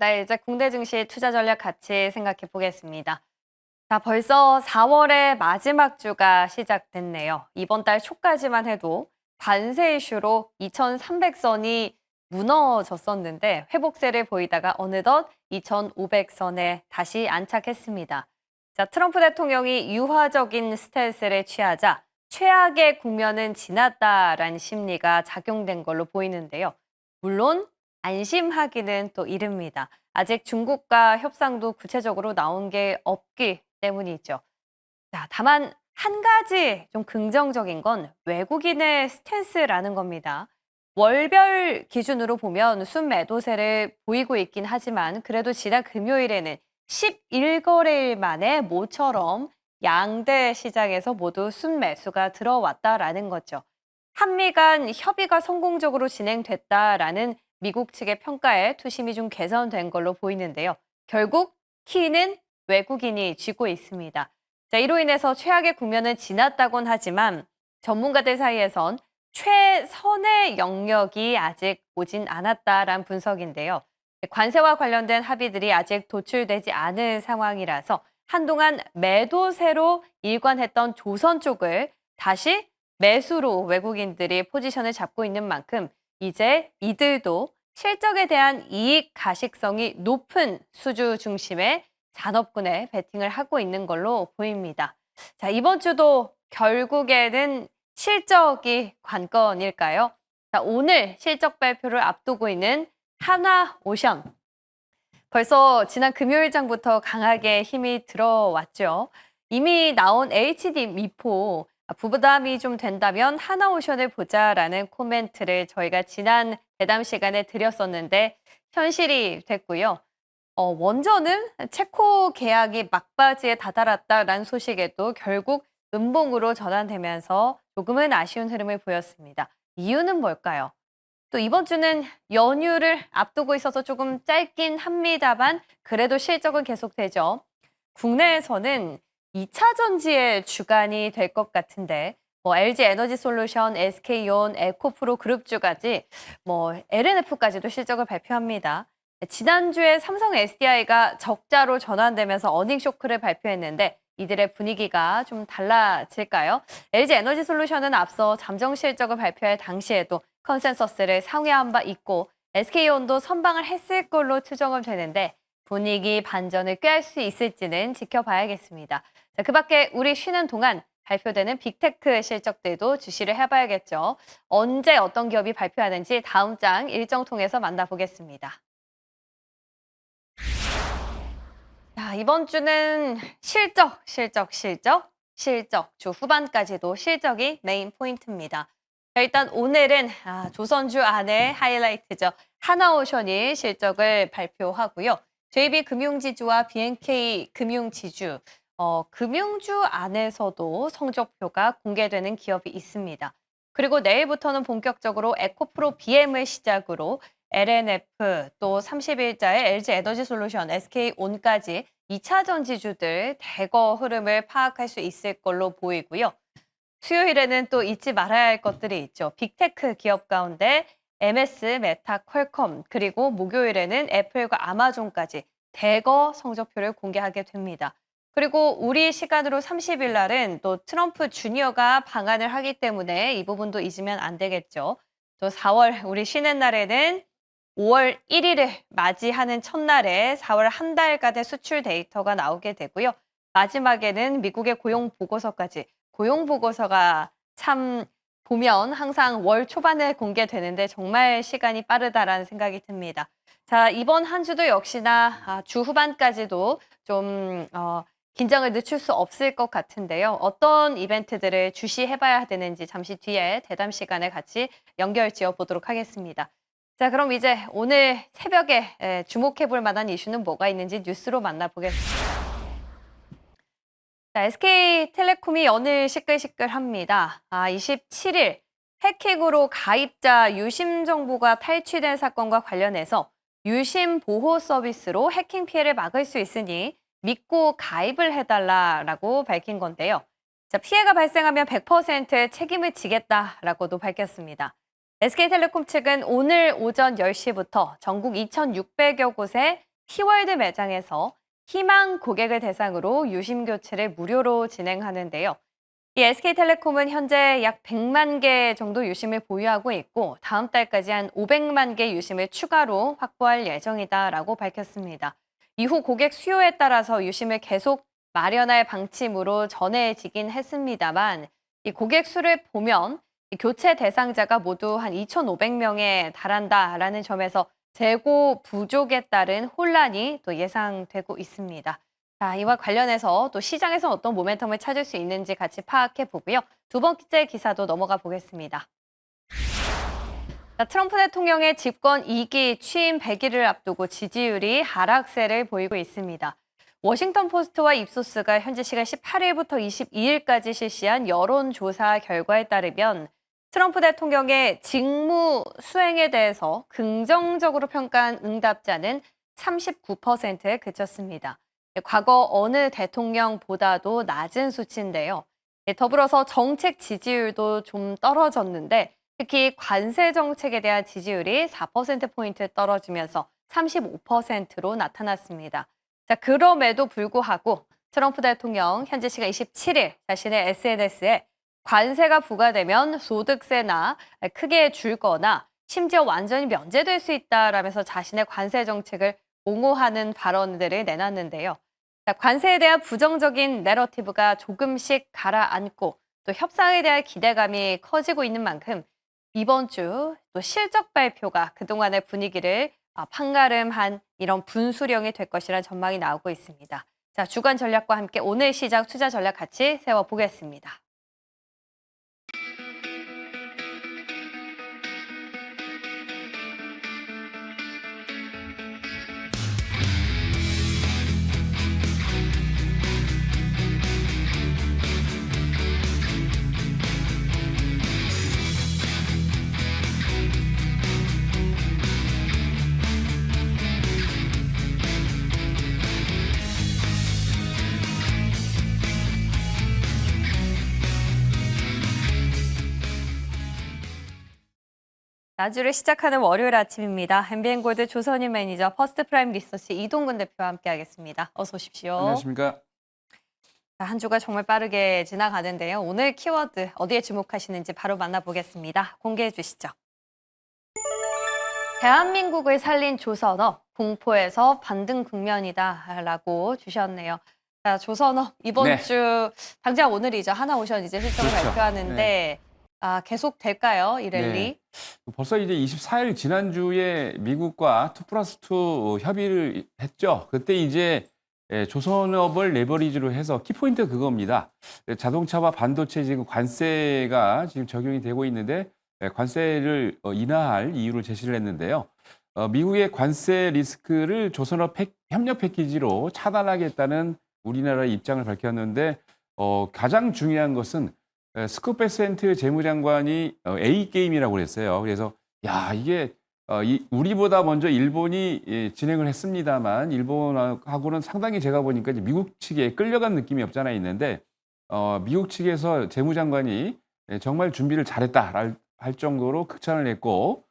네, 이제 국내 증시 투자 전략 같이 생각해 보겠습니다. 자, 벌써 4월의 마지막 주가 시작됐네요. 이번 달 초까지만 해도 관세 이슈로 2,300선이 무너졌었는데 회복세를 보이다가 어느덧 2,500선에 다시 안착했습니다. 자, 트럼프 대통령이 유화적인 스탠스를 취하자 최악의 국면은 지났다라는 심리가 작용된 걸로 보이는데요. 물론 안심하기는 또 이릅니다. 아직 중국과 협상도 구체적으로 나온 게 없기 때문이죠. 자, 다만 한 가지 좀 긍정적인 건 외국인의 스탠스라는 겁니다. 월별 기준으로 보면 순매도세를 보이고 있긴 하지만 그래도 지난 금요일에는 11거래일 만에 모처럼 양대 시장에서 모두 순매수가 들어왔다라는 거죠. 한미 간 협의가 성공적으로 진행됐다라는 미국 측의 평가에 투심이 좀 개선된 걸로 보이는데요. 결국 키는 외국인이 쥐고 있습니다. 자, 이로 인해서 최악의 국면은 지났다곤 하지만 전문가들 사이에선 최선의 영역이 아직 오진 않았다란 분석인데요. 관세와 관련된 합의들이 아직 도출되지 않은 상황이라서 한동안 매도세로 일관했던 조선 쪽을 다시 매수로 외국인들이 포지션을 잡고 있는 만큼 이제 이들도 실적에 대한 이익 가식성이 높은 수주 중심의 산업군에 베팅을 하고 있는 걸로 보입니다. 자, 이번 주도 결국에는 실적이 관건일까요? 자, 오늘 실적 발표를 앞두고 있는 한화오션. 벌써 지난 금요일장부터 강하게 힘이 들어왔죠. 이미 나온 HD 미포, 부담이 좀 된다면 하나오션을 보자라는 코멘트를 저희가 지난 대담 시간에 드렸었는데 현실이 됐고요. 원전은 체코 계약이 막바지에 다다랐다라는 소식에도 결국 음봉으로 전환되면서 조금은 아쉬운 흐름을 보였습니다. 이유는 뭘까요? 또 이번 주는 연휴를 앞두고 있어서 조금 짧긴 합니다만 그래도 실적은 계속되죠. 국내에서는 2차 전지의 주간이 될 것 같은데 LG 에너지 솔루션, SK온, 에코프로 그룹주까지 LNF까지도 실적을 발표합니다. 지난주에 삼성 SDI가 적자로 전환되면서 어닝 쇼크를 발표했는데 이들의 분위기가 좀 달라질까요? LG 에너지 솔루션은 앞서 잠정 실적을 발표할 당시에도 컨센서스를 상회한 바 있고 SK온도 선방을 했을 걸로 추정은 되는데 분위기 반전을 꾀할 수 있을지는 지켜봐야겠습니다. 자, 그 밖에 우리 쉬는 동안 발표되는 빅테크 실적들도 주시를 해봐야겠죠. 언제 어떤 기업이 발표하는지 다음 장 일정 통해서 만나보겠습니다. 자, 이번 주는 실적. 주 후반까지도 실적이 메인 포인트입니다. 자, 일단 오늘은 조선주 안에 하이라이트죠. 하나오션이 실적을 발표하고요. JB금융지주와 BNK 금융지주, 금융주 안에서도 성적표가 공개되는 기업이 있습니다. 그리고 내일부터는 본격적으로 에코프로 BM을 시작으로 LNF 또 30일자의 LG 에너지 솔루션, SK온까지 2차 전지주들 대거 흐름을 파악할 수 있을 걸로 보이고요. 수요일에는 또 잊지 말아야 할 것들이 있죠. 빅테크 기업 가운데 MS, 메타, 퀄컴, 그리고 목요일에는 애플과 아마존까지 대거 성적표를 공개하게 됩니다. 그리고 우리 시간으로 30일 날은 또 트럼프 주니어가 방한을 하기 때문에 이 부분도 잊으면 안 되겠죠. 또 4월 우리 쉬는 날에는 5월 1일을 맞이하는 첫날에 4월 한 달간의 수출 데이터가 나오게 되고요. 마지막에는 미국의 고용 보고서까지. 고용 보고서가 참 보면 항상 월 초반에 공개되는데 정말 시간이 빠르다라는 생각이 듭니다. 자, 이번 한 주도 역시나 주 후반까지도 좀 긴장을 늦출 수 없을 것 같은데요. 어떤 이벤트들을 주시해봐야 되는지 잠시 뒤에 대담 시간에 같이 연결 지어 보도록 하겠습니다. 자, 그럼 이제 오늘 새벽에 주목해볼 만한 이슈는 뭐가 있는지 뉴스로 만나보겠습니다. 자, SK텔레콤이 연일 시끌시끌합니다. 27일 해킹으로 가입자 유심 정보가 탈취된 사건과 관련해서 유심 보호 서비스로 해킹 피해를 막을 수 있으니 믿고 가입을 해달라라고 밝힌 건데요. 자, 피해가 발생하면 100% 책임을 지겠다라고도 밝혔습니다. SK텔레콤 측은 오늘 오전 10시부터 전국 2,600여 곳에 티월드 매장에서 희망 고객을 대상으로 유심 교체를 무료로 진행하는데요. 이 SK텔레콤은 현재 약 100만 개 정도 유심을 보유하고 있고 다음 달까지 한 500만 개 유심을 추가로 확보할 예정이다라고 밝혔습니다. 이후 고객 수요에 따라서 유심을 계속 마련할 방침으로 전해지긴 했습니다만 이 고객 수를 보면 이 교체 대상자가 모두 한 2,500명에 달한다라는 점에서 재고 부족에 따른 혼란이 또 예상되고 있습니다. 자, 이와 관련해서 또 시장에서 어떤 모멘텀을 찾을 수 있는지 같이 파악해 보고요. 두 번째 기사도 넘어가 보겠습니다. 자, 트럼프 대통령의 집권 2기 취임 100일을 앞두고 지지율이 하락세를 보이고 있습니다. 워싱턴 포스트와 입소스가 현지 시간 18일부터 22일까지 실시한 여론조사 결과에 따르면 트럼프 대통령의 직무 수행에 대해서 긍정적으로 평가한 응답자는 39%에 그쳤습니다. 과거 어느 대통령보다도 낮은 수치인데요. 더불어서 정책 지지율도 좀 떨어졌는데 특히 관세 정책에 대한 지지율이 4%포인트 떨어지면서 35%로 나타났습니다. 자, 그럼에도 불구하고 트럼프 대통령 현지 시간 27일 자신의 SNS에 관세가 부과되면 소득세나 크게 줄거나 심지어 완전히 면제될 수 있다라면서 자신의 관세 정책을 옹호하는 발언들을 내놨는데요. 자, 관세에 대한 부정적인 내러티브가 조금씩 가라앉고 또 협상에 대한 기대감이 커지고 있는 만큼 이번 주 또 실적 발표가 그동안의 분위기를 판가름한 이런 분수령이 될 것이라는 전망이 나오고 있습니다. 자, 주간 전략과 함께 오늘 시장 투자 전략 같이 세워보겠습니다. 나주를 시작하는 월요일 아침입니다. MBN골드 조선인 매니저 퍼스트프라임 리서치 이동근 대표와 함께하겠습니다. 어서 오십시오. 안녕하십니까. 자, 한 주가 정말 빠르게 지나가는데요. 오늘 키워드 어디에 주목하시는지 바로 만나보겠습니다. 공개해 주시죠. 대한민국을 살린 조선업, 공포에서 반등 국면이다라고 주셨네요. 자, 조선업 이번 주 당장 오늘이죠. 하나오션 이제 실적을 그렇죠. 발표하는데 계속 될까요? 이 랠리? 네. 벌써 이제 24일 지난주에 미국과 2+2 협의를 했죠. 그때 이제 조선업을 레버리지로 해서 키포인트 그겁니다. 자동차와 반도체 지금 관세가 지금 적용이 되고 있는데 관세를 인하할 이유를 제시를 했는데요. 미국의 관세 리스크를 조선업 협력 패키지로 차단하겠다는 우리나라의 입장을 밝혔는데 가장 중요한 것은 스코페센트 재무장관이 A게임이라고 그랬어요. 그래서 야 이게 우리보다 먼저 일본이 진행을 했습니다만 일본하고는 상당히 제가 보니까 이제 미국 측에 끌려간 느낌이 없잖아 있는데 미국 측에서 재무장관이 정말 준비를 잘했다 할 정도로 극찬을 했고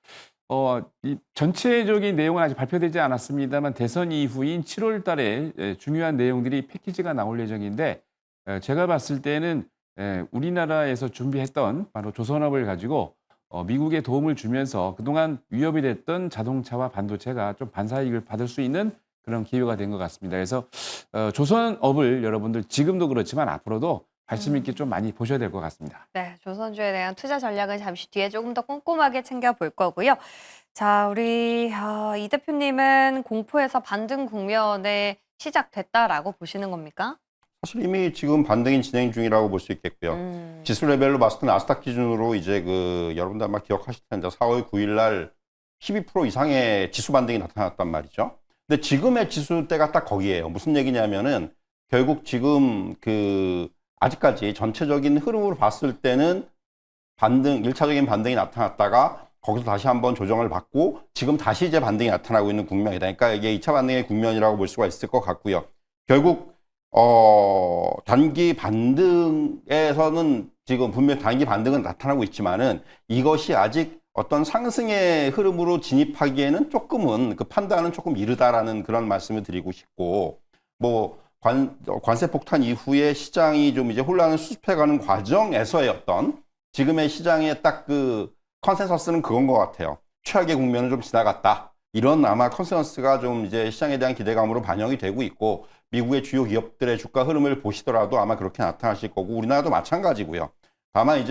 이 전체적인 내용은 아직 발표되지 않았습니다만 대선 이후인 7월 달에 중요한 내용들이 패키지가 나올 예정인데 제가 봤을 때는 우리나라에서 준비했던 바로 조선업을 가지고 미국에 도움을 주면서 그동안 위협이 됐던 자동차와 반도체가 좀 반사이익을 받을 수 있는 그런 기회가 된 것 같습니다. 그래서 조선업을 여러분들 지금도 그렇지만 앞으로도 관심 있게 좀 많이 보셔야 될 것 같습니다. 네, 조선주에 대한 투자 전략은 잠시 뒤에 조금 더 꼼꼼하게 챙겨볼 거고요. 자, 우리 이 대표님은 공포에서 반등 국면에 시작됐다라고 보시는 겁니까? 사실 이미 지금 반등이 진행 중이라고 볼 수 있겠고요. 지수 레벨로 봤을 때 나스닥 기준으로 이제 여러분들 아마 기억하실 텐데 4월 9일 날 12% 이상의 지수 반등이 나타났단 말이죠. 근데 지금의 지수대가 딱 거기에요. 무슨 얘기냐면은 결국 지금 아직까지 전체적인 흐름으로 봤을 때는 1차적인 반등이 나타났다가 거기서 다시 한번 조정을 받고 지금 다시 이제 반등이 나타나고 있는 국면이다. 그러니까 이게 2차 반등의 국면이라고 볼 수가 있을 것 같고요. 결국 단기 반등에서는 지금 분명히 단기 반등은 나타나고 있지만은 이것이 아직 어떤 상승의 흐름으로 진입하기에는 조금은 그 판단은 조금 이르다라는 그런 말씀을 드리고 싶고, 뭐 관세 폭탄 이후에 시장이 좀 이제 혼란을 수습해가는 과정에서의 어떤 지금의 시장의 딱 그 컨센서스는 그건 것 같아요. 최악의 국면을 좀 지나갔다. 이런 아마 컨센서스가 좀 이제 시장에 대한 기대감으로 반영이 되고 있고, 미국의 주요 기업들의 주가 흐름을 보시더라도 아마 그렇게 나타나실 거고, 우리나라도 마찬가지고요. 다만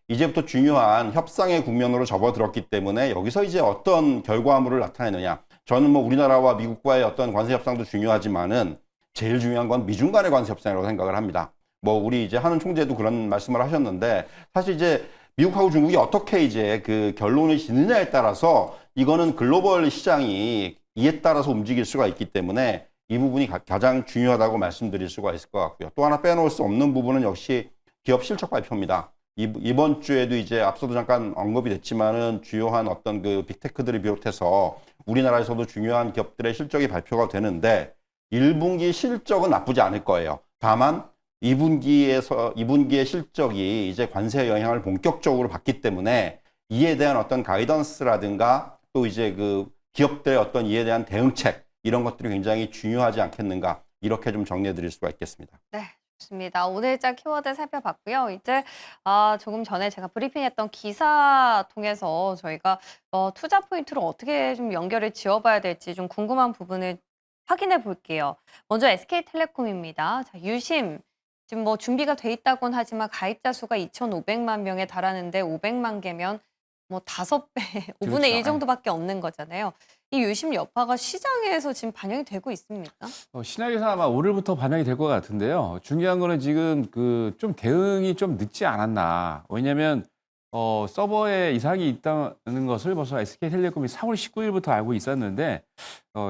이제부터 중요한 협상의 국면으로 접어들었기 때문에 여기서 이제 어떤 결과물을 나타내느냐. 저는 뭐 우리나라와 미국과의 어떤 관세 협상도 중요하지만은 제일 중요한 건 미중 간의 관세 협상이라고 생각을 합니다. 뭐 우리 이제 한은 총재도 그런 말씀을 하셨는데, 사실 이제 미국하고 중국이 어떻게 이제 그 결론을 짓느냐에 따라서 이거는 글로벌 시장이 이에 따라서 움직일 수가 있기 때문에 이 부분이 가장 중요하다고 말씀드릴 수가 있을 것 같고요. 또 하나 빼놓을 수 없는 부분은 역시 기업 실적 발표입니다. 이번 주에도 이제 앞서도 잠깐 언급이 됐지만은 주요한 어떤 그 빅테크들을 비롯해서 우리나라에서도 중요한 기업들의 실적이 발표가 되는데 1분기 실적은 나쁘지 않을 거예요. 다만 2분기의 실적이 이제 관세 영향을 본격적으로 받기 때문에 이에 대한 어떤 가이던스라든가 또 이제 그 기업들의 어떤 이에 대한 대응책 이런 것들이 굉장히 중요하지 않겠는가 이렇게 좀 정리해 드릴 수가 있겠습니다. 네. 좋습니다. 오늘자 키워드 살펴봤고요. 이제 조금 전에 제가 브리핑했던 기사 통해서 저희가 투자 포인트를 어떻게 좀 연결을 지어봐야 될지 좀 궁금한 부분을 확인해 볼게요. 먼저 SK텔레콤입니다. 자, 유심 지금 뭐 준비가 돼 있다곤 하지만 가입자 수가 2,500만 명에 달하는데 500만 개면 뭐 5배, 5분의 1 그렇죠. 정도밖에 없는 거잖아요. 이 유심 여파가 시장에서 지금 반영이 되고 있습니까? 신학에서 아마 오늘부터 반영이 될 것 같은데요. 중요한 거는 지금 그 좀 대응이 좀 늦지 않았나. 왜냐하면 서버에 이상이 있다는 것을 벌써 SK텔레콤이 4월 19일부터 알고 있었는데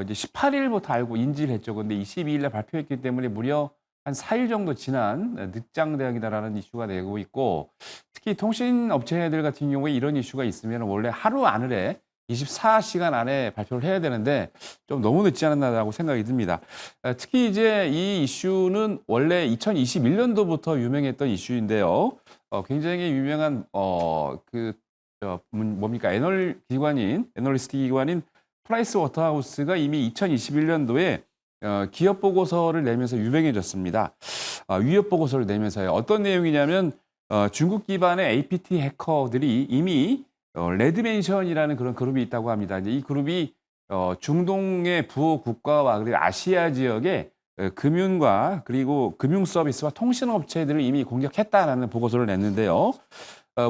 이제 18일부터 알고 인지를 했죠. 근데 22일 날 발표했기 때문에 무려 한 4일 정도 지난 늦장 대응이다라는 이슈가 되고 있고, 특히 통신 업체들 같은 경우에 이런 이슈가 있으면 원래 하루 안에 24시간 안에 발표를 해야 되는데 좀 너무 늦지 않았나라고 생각이 듭니다. 특히 이제 이 이슈는 원래 2021년도부터 유명했던 이슈인데요. 굉장히 유명한 뭡니까 애널리스트 기관인 프라이스 워터하우스가 이미 2021년도에 기업 보고서를 내면서 유명해졌습니다. 위협 보고서를 내면서요. 어떤 내용이냐면 중국 기반의 APT 해커들이 이미 레드멘션이라는 그런 그룹이 있다고 합니다. 이제 이 그룹이 중동의 부호 국가와 그리고 아시아 지역의 금융과 그리고 금융 서비스와 통신 업체들을 이미 공격했다라는 보고서를 냈는데요.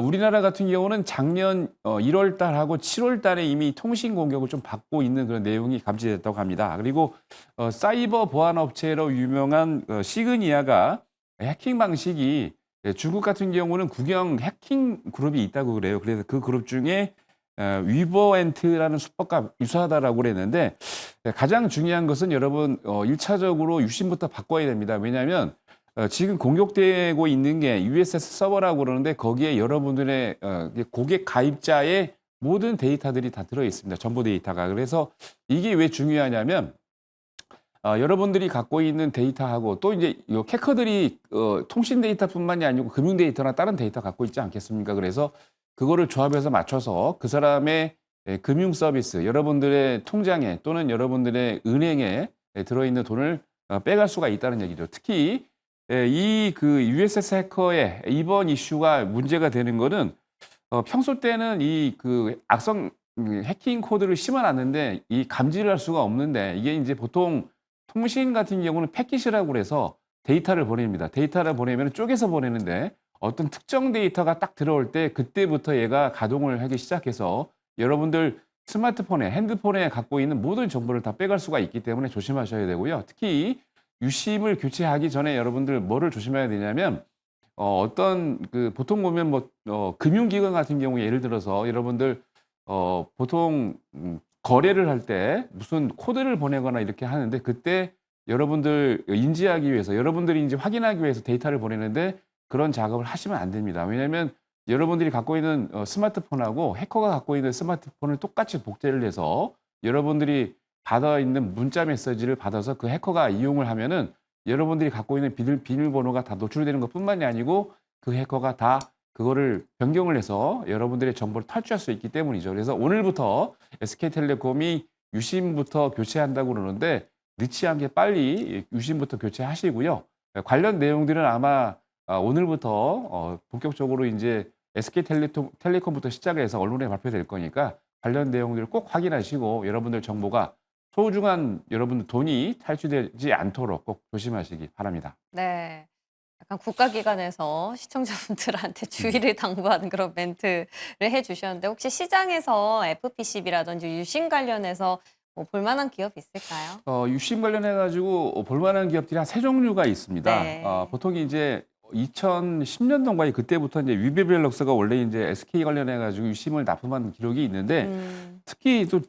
우리나라 같은 경우는 작년 1월 달하고 7월 달에 이미 통신 공격을 좀 받고 있는 그런 내용이 감지됐다고 합니다. 그리고 사이버 보안 업체로 유명한 시그니아가 해킹 방식이 중국 같은 경우는 국영 해킹 그룹이 있다고 그래요. 그래서 그 그룹 중에 위버엔트라는 수법과 유사하다라고 그랬는데, 가장 중요한 것은 여러분 1차적으로 유심부터 바꿔야 됩니다. 왜냐하면 지금 공격되고 있는 게 USS 서버라고 그러는데 거기에 여러분들의 고객 가입자의 모든 데이터들이 다 들어 있습니다. 정보 데이터가. 그래서 이게 왜 중요하냐면 여러분들이 갖고 있는 데이터하고 또 이제 해커들이 통신 데이터뿐만이 아니고 금융 데이터나 다른 데이터 갖고 있지 않겠습니까? 그래서 그거를 조합해서 맞춰서 그 사람의 금융 서비스, 여러분들의 통장에 또는 여러분들의 은행에 들어있는 돈을 빼갈 수가 있다는 얘기죠. 특히 이 그 USS 해커의 이번 이슈가 문제가 되는 거는 평소 때는 이 그 악성 해킹 코드를 심어놨는데 이 감지를 할 수가 없는데, 이게 이제 보통 통신 같은 경우는 패킷이라고 그래서 데이터를 보냅니다. 데이터를 보내면 쪼개서 보내는데 어떤 특정 데이터가 딱 들어올 때 그때부터 얘가 가동을 하기 시작해서 여러분들 스마트폰에, 핸드폰에 갖고 있는 모든 정보를 다 빼갈 수가 있기 때문에 조심하셔야 되고요. 특히 유심을 교체하기 전에 여러분들 뭐를 조심해야 되냐면 어떤 그 보통 보면 금융기관 같은 경우 예를 들어서 여러분들 보통 거래를 할 때 무슨 코드를 보내거나 이렇게 하는데, 그때 여러분들 인지하기 위해서, 여러분들이 이제 확인하기 위해서 데이터를 보내는데 그런 작업을 하시면 안 됩니다. 왜냐하면 여러분들이 갖고 있는 스마트폰하고 해커가 갖고 있는 스마트폰을 똑같이 복제를 해서 여러분들이 받아 있는 문자 메시지를 받아서 그 해커가 이용을 하면은 여러분들이 갖고 있는 비밀번호가 다 노출되는 것뿐만이 아니고 그 해커가 다 그거를 변경을 해서 여러분들의 정보를 탈취할 수 있기 때문이죠. 그래서 오늘부터 SK텔레콤이 유심부터 교체한다고 그러는데 늦지 않게 빨리 유심부터 교체하시고요. 관련 내용들은 아마 오늘부터 본격적으로 이제 SK텔레콤부터 시작해서 언론에 발표될 거니까 관련 내용들을 꼭 확인하시고 여러분들 정보가 소중한 여러분들 돈이 탈취되지 않도록 꼭 조심하시기 바랍니다. 네. 약간 국가기관에서 시청자분들한테 주의를 당부하는 그런 멘트를 해주셨는데 혹시 시장에서 FPCB라든지 유심 관련해서 뭐 볼만한 기업 있을까요? 유심 관련해가지고 볼만한 기업들이 한 세 종류가 있습니다. 네. 보통 이제 2010년도인가요? 그때부터 이제 위베벨럭스가 원래 이제 SK 관련해가지고 유심을 납품한 기록이 있는데 특히 또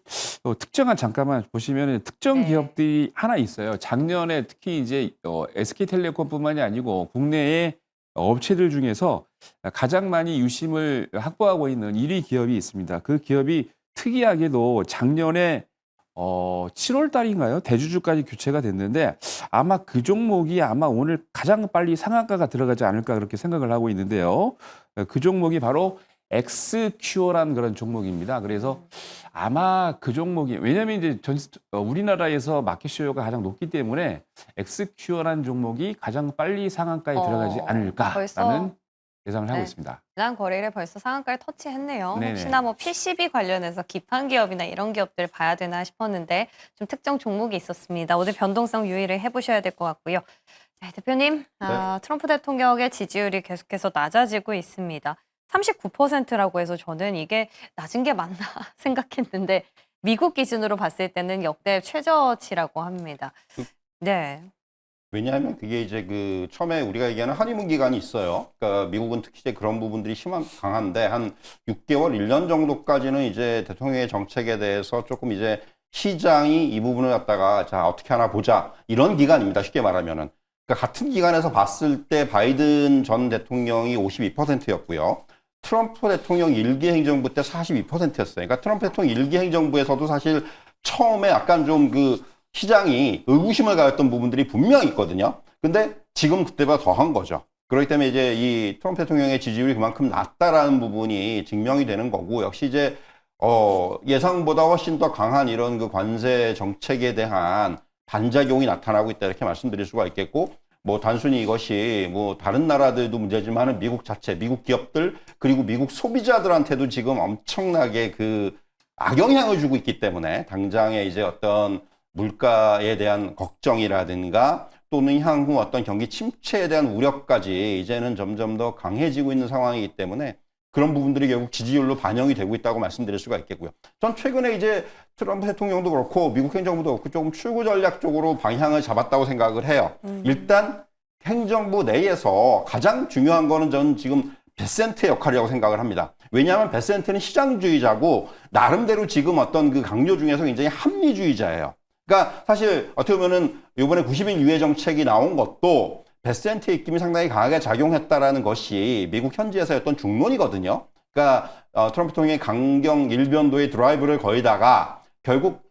특정한 잠깐만 보시면 특정 네. 기업들이 하나 있어요. 작년에 특히 이제 SK텔레콤뿐만이 아니고 국내의 업체들 중에서 가장 많이 유심을 확보하고 있는 1위 기업이 있습니다. 그 기업이 특이하게도 작년에 7월 달인가요? 대주주까지 교체가 됐는데 아마 그 종목이 아마 오늘 가장 빨리 상한가가 들어가지 않을까 그렇게 생각을 하고 있는데요. 그 종목이 바로 엑스큐어라는 그런 종목입니다. 그래서 아마 그 종목이 왜냐하면 이제 우리나라에서 마켓 쉐어가 가장 높기 때문에 엑스큐어라는 종목이 가장 빨리 상한가에 들어가지 않을까라는 벌써? 예상을 하고 네. 있습니다. 지난 거래일에 벌써 상한가를 터치했네요. 네네. 혹시나 뭐 PCB 관련해서 기판 기업이나 이런 기업들 봐야 되나 싶었는데 좀 특정 종목이 있었습니다. 오늘 변동성 유의를 해보셔야 될 것 같고요. 네, 대표님, 트럼프 대통령의 지지율이 계속해서 낮아지고 있습니다. 39%라고 해서 저는 이게 낮은 게 맞나 생각했는데 미국 기준으로 봤을 때는 역대 최저치라고 합니다. 네. 왜냐하면 그게 이제 그 처음에 우리가 얘기하는 한의문 기간이 있어요. 그러니까 미국은 특히 이제 그런 부분들이 강한데 한 6개월, 1년 정도까지는 이제 대통령의 정책에 대해서 조금 이제 시장이 이 부분을 갖다가 자, 어떻게 하나 보자. 이런 기간입니다. 쉽게 말하면은. 그러니까 같은 기간에서 봤을 때 바이든 전 대통령이 52%였고요. 트럼프 대통령 1기 행정부 때 42%였어요. 그러니까 트럼프 대통령 1기 행정부에서도 사실 처음에 약간 좀 그 시장이 의구심을 가졌던 부분들이 분명히 있거든요. 근데 지금 그때보다 더한 거죠. 그렇기 때문에 이제 이 트럼프 대통령의 지지율이 그만큼 낮다라는 부분이 증명이 되는 거고, 역시 이제 예상보다 훨씬 더 강한 이런 그 관세 정책에 대한 반작용이 나타나고 있다 이렇게 말씀드릴 수가 있겠고, 뭐 단순히 이것이 뭐 다른 나라들도 문제지만은 미국 자체, 미국 기업들 그리고 미국 소비자들한테도 지금 엄청나게 그 악영향을 주고 있기 때문에 당장에 이제 어떤 물가에 대한 걱정이라든가 또는 향후 어떤 경기 침체에 대한 우려까지 이제는 점점 더 강해지고 있는 상황이기 때문에 그런 부분들이 결국 지지율로 반영이 되고 있다고 말씀드릴 수가 있겠고요. 전 최근에 이제 트럼프 대통령도 그렇고 미국 행정부도 그렇고 조금 출구 전략 쪽으로 방향을 잡았다고 생각을 해요. 일단 행정부 내에서 가장 중요한 거는 저는 지금 베센트의 역할이라고 생각을 합니다. 왜냐하면 베센트는 시장주의자고 나름대로 지금 어떤 그 강요 중에서 굉장히 합리주의자예요. 그러니까 사실 어떻게 보면은 이번에 90일 유예 정책이 나온 것도 베센트의 입김이 상당히 강하게 작용했다라는 것이 미국 현지에서의 어떤 중론이거든요. 그러니까 트럼프 대통령의 강경 일변도의 드라이브를 거의다가 결국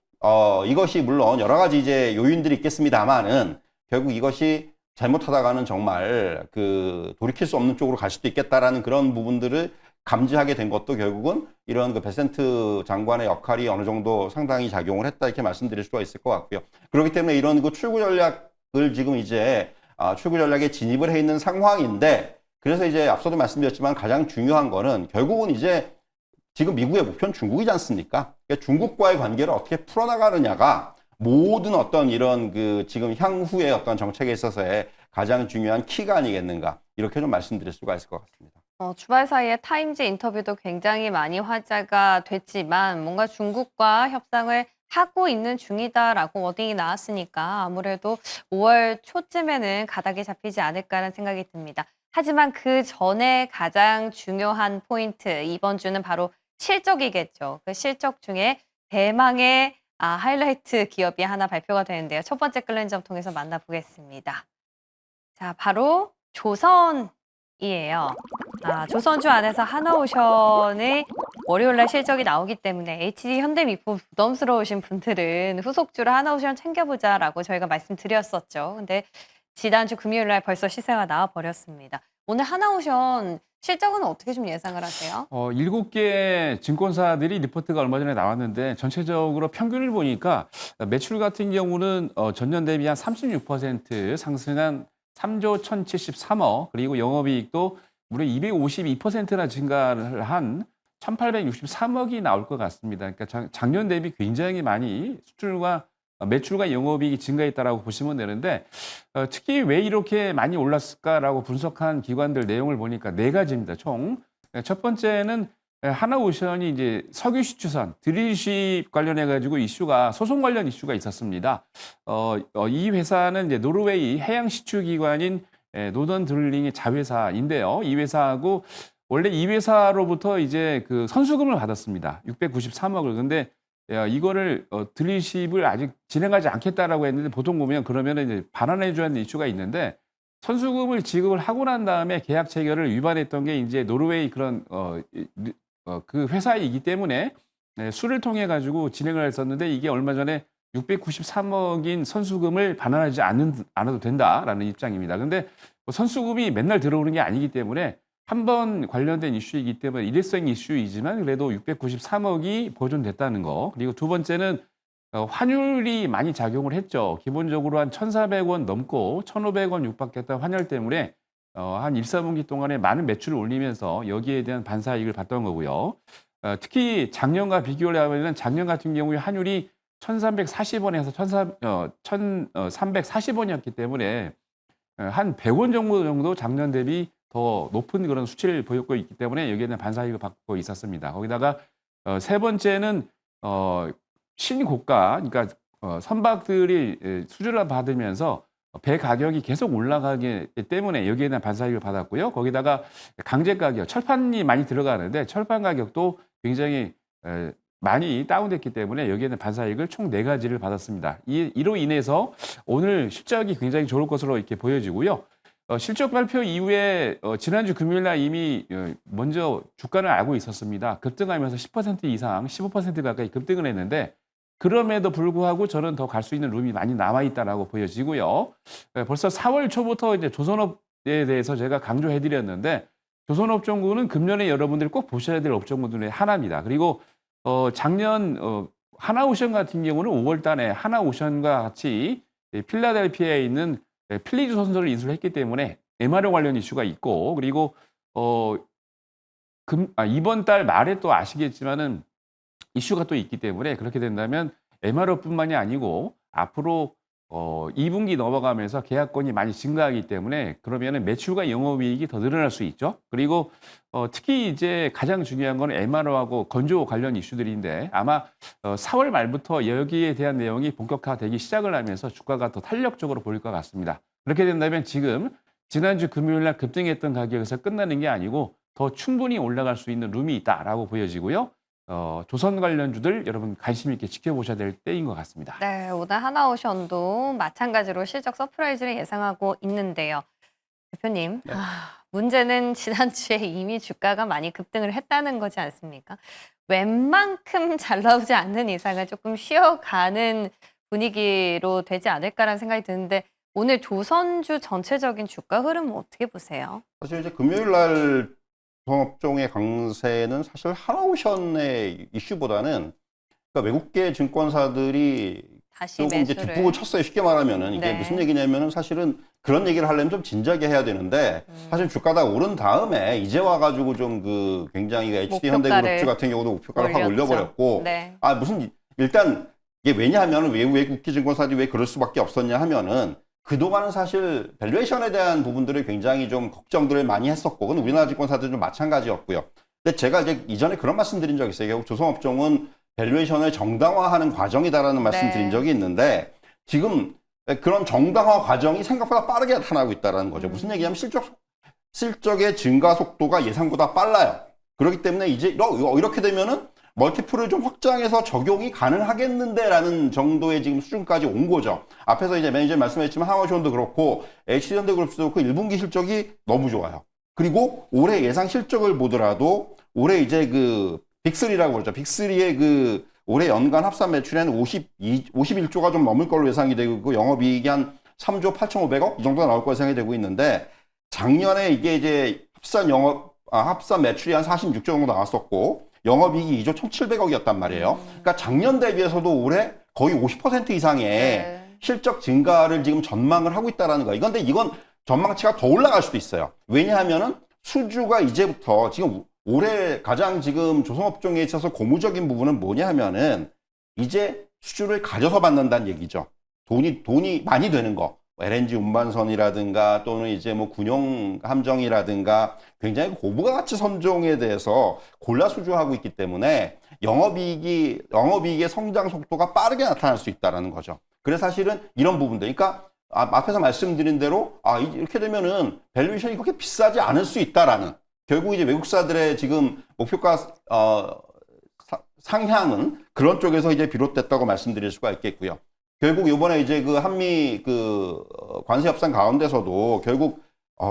이것이 물론 여러 가지 이제 요인들이 있겠습니다만은 결국 이것이 잘못하다가는 정말 그 돌이킬 수 없는 쪽으로 갈 수도 있겠다라는 그런 부분들을 감지하게 된 것도 결국은 이런 그 베센트 장관의 역할이 어느 정도 상당히 작용을 했다 이렇게 말씀드릴 수가 있을 것 같고요. 그렇기 때문에 이런 그 출구 전략을 지금 이제 출구 전략에 진입을 해 있는 상황인데, 그래서 이제 앞서도 말씀드렸지만 가장 중요한 거는 결국은 이제 지금 미국의 목표는 중국이지 않습니까? 그러니까 중국과의 관계를 어떻게 풀어나가느냐가 모든 어떤 이런 그 지금 향후의 어떤 정책에 있어서의 가장 중요한 키가 아니겠는가, 이렇게 좀 말씀드릴 수가 있을 것 같습니다. 주말 사이에 타임즈 인터뷰도 굉장히 많이 화제가 됐지만 뭔가 중국과 협상을 하고 있는 중이다라고 워딩이 나왔으니까 아무래도 5월 초쯤에는 가닥이 잡히지 않을까라는 생각이 듭니다. 하지만 그 전에 가장 중요한 포인트, 이번 주는 바로 실적이겠죠. 그 실적 중에 대망의 하이라이트 기업이 하나 발표가 되는데요. 첫 번째 끌리는 점 통해서 만나보겠습니다. 자, 바로 조선이에요. 조선주 안에서 하나오션의 월요일날 실적이 나오기 때문에 HD 현대미포 부담스러우신 분들은 후속주로 하나오션 챙겨보자라고 저희가 말씀드렸었죠. 근데 지난주 금요일날 벌써 시세가 나와버렸습니다. 오늘 하나오션 실적은 어떻게 좀 예상을 하세요? 7개 증권사들이 리포트가 얼마 전에 나왔는데 전체적으로 평균을 보니까 매출 같은 경우는 전년 대비 한 36% 상승한 3조 1,073억, 그리고 영업이익도 무려 252%나 증가를 한 1,863억이 나올 것 같습니다. 그러니까 작년 대비 굉장히 많이 수출과 매출과 영업이익이 증가했다라고 보시면 되는데, 특히 왜 이렇게 많이 올랐을까라고 분석한 기관들 내용을 보니까 네 가지입니다. 총. 첫 번째는 하나오션이 이제 석유 시추선 드릴십 관련해 가지고 소송 관련 이슈가 있었습니다. 이 회사는 이제 노르웨이 해양 시추 기관인 노던 드릴링의 자회사인데요. 이 회사하고 원래 이 회사로부터 이제 그 선수금을 받았습니다. 693억을. 근데 이거를 드릴십을 아직 진행하지 않겠다라고 했는데, 보통 보면 그러면은 이제 반환해줘야 하는 이슈가 있는데, 선수금을 지급을 하고 난 다음에 계약 체결을 위반했던 게 이제 노르웨이 그런 그 회사이기 때문에 수를 통해 가지고 진행을 했었는데, 이게 얼마 전에 693억인 선수금을 반환하지 않아도 된다라는 입장입니다. 근데 선수금이 맨날 들어오는 게 아니기 때문에 한 번 관련된 이슈이기 때문에 일회성 이슈이지만 그래도 693억이 보존됐다는 거. 그리고 두 번째는 환율이 많이 작용을 했죠. 기본적으로 한 1,400원 넘고 1,500원 육박했던 환율 때문에 한 1, 4분기 동안에 많은 매출을 올리면서 여기에 대한 반사이익을 봤던 거고요. 특히 작년과 비교를 하면 작년 같은 경우에 환율이 1,340원에서 1,340원이었기 때문에 한 100원 정도 작년 대비 더 높은 그런 수치를 보였고 있기 때문에 여기에는 반사이익을 받고 있었습니다. 거기다가 세 번째는 신고가, 그러니까 선박들이 수주를 받으면서 배 가격이 계속 올라가기 때문에 여기에는 반사이익을 받았고요. 거기다가 강제 가격, 철판이 많이 들어가는데 철판 가격도 굉장히 많이 다운됐기 때문에 여기에는 반사이익을 총 4가지를 받았습니다. 이로 인해서 오늘 실적이 굉장히 좋을 것으로 이렇게 보여지고요. 실적 발표 이후에 지난주 금요일 날 이미 먼저 주가를 알고 있었습니다. 급등하면서 10% 이상, 15% 가까이 급등을 했는데, 그럼에도 불구하고 저는 더 갈 수 있는 룸이 많이 남아 있다라고 보여지고요. 벌써 4월 초부터 이제 조선업에 대해서 제가 강조해 드렸는데, 조선업종군은 금년에 여러분들이 꼭 보셔야 될 업종군들의 하나입니다. 그리고 작년 하나오션 같은 경우는 5월 달에 하나오션과 같이 필라델피아에 있는 필리즈 선수를 인수를 했기 때문에 MRO 관련 이슈가 있고, 그리고 이번 달 말에 또 아시겠지만은 이슈가 또 있기 때문에, 그렇게 된다면 MRO뿐만이 아니고 앞으로 2분기 넘어가면서 계약권이 많이 증가하기 때문에 그러면은 매출과 영업이익이 더 늘어날 수 있죠. 그리고 특히 이제 가장 중요한 건 MRO하고 건조 관련 이슈들인데, 아마 4월 말부터 여기에 대한 내용이 본격화되기 시작을 하면서 주가가 더 탄력적으로 보일 것 같습니다. 그렇게 된다면 지난주 금요일 날 급등했던 가격에서 끝나는 게 아니고 더 충분히 올라갈 수 있는 룸이 있다라고 보여지고요. 조선 관련주들 여러분 관심 있게 지켜보셔야 될 때인 것 같습니다. 네, 오늘 하나오션도 마찬가지로 실적 서프라이즈를 예상하고 있는데요. 대표님, 네. 문제는 지난주에 이미 주가가 많이 급등을 했다는 거지 않습니까? 웬만큼 잘 나오지 않는 이상은 조금 쉬어가는 분위기로 되지 않을까라는 생각이 드는데, 오늘 조선주 전체적인 주가 흐름 어떻게 보세요? 사실 이제 금요일 날 조선업종의 강세는 사실 하나오션의 이슈보다는, 그러니까 외국계 증권사들이 다시 조금 이제 매수를. 뒷북을 쳤어요. 쉽게 말하면은 이게 네. 무슨 얘기냐면은, 사실은 그런 얘기를 하려면 좀 진지하게 해야 되는데, 사실 주가가 오른 다음에 이제 와가지고 좀 그 굉장히 HD 현대그룹주 같은 경우도 목표가를 확 올렸죠. 올려버렸고, 네. 일단 이게 왜냐하면 외국계 증권사들이 왜 그럴 수밖에 없었냐 하면은, 그동안은 사실 밸류에이션에 대한 부분들을 굉장히 좀 걱정들을 많이 했었고, 그건 우리나라 증권사들도 좀 마찬가지였고요. 근데 제가 이제 이전에 그런 말씀 드린 적이 있어요. 결국 조선업종은 밸류에이션을 정당화하는 과정이다라는 말씀 네. 드린 적이 있는데, 지금 그런 정당화 과정이 생각보다 빠르게 나타나고 있다는 거죠. 무슨 얘기냐면 실적의 증가 속도가 예상보다 빨라요. 그렇기 때문에 이제 이렇게 되면은 멀티플을 좀 확장해서 적용이 가능하겠는데라는 정도의 지금 수준까지 온 거죠. 앞에서 이제 매니저 말씀하셨지만 하나오션도 그렇고 HD현대그룹도 그렇고 1분기 실적이 너무 좋아요. 그리고 올해 예상 실적을 보더라도 올해 이제 그 빅3라고 그러죠. 빅3의 그 올해 연간 합산 매출은 51조가 좀 넘을 걸로 예상이 되고 있고, 영업이익이 한 3조 8,500억 이 정도가 나올 걸로 예상이 되고 있는데, 작년에 이게 이제 합산 영업 합산 매출이 한 46조 정도 나왔었고 영업이익이 2조 1,700억이었단 말이에요. 그러니까 작년 대비해서도 올해 거의 50% 이상의 네. 실적 증가를 지금 전망을 하고 있다라는 거예요. 근데 이건 전망치가 더 올라갈 수도 있어요. 왜냐하면은 수주가 이제부터 지금 올해 가장 지금 조선업종에 있어서 고무적인 부분은 뭐냐 하면은 이제 수주를 가져서 받는다는 얘기죠. 돈이 많이 되는 거. LNG 운반선이라든가 또는 이제 뭐 군용 함정이라든가 굉장히 고부가 가치 선종에 대해서 골라 수주하고 있기 때문에 영업이익의 성장 속도가 빠르게 나타날 수 있다라는 거죠. 그래서 사실은 이런 부분들, 그러니까 앞에서 말씀드린 대로 이렇게 되면은 밸류에이션이 그렇게 비싸지 않을 수 있다라는, 결국 이제 외국사들의 지금 목표가 상향은 그런 쪽에서 이제 비롯됐다고 말씀드릴 수가 있겠고요. 결국 이번에 이제 그 한미 관세 협상 가운데서도 결국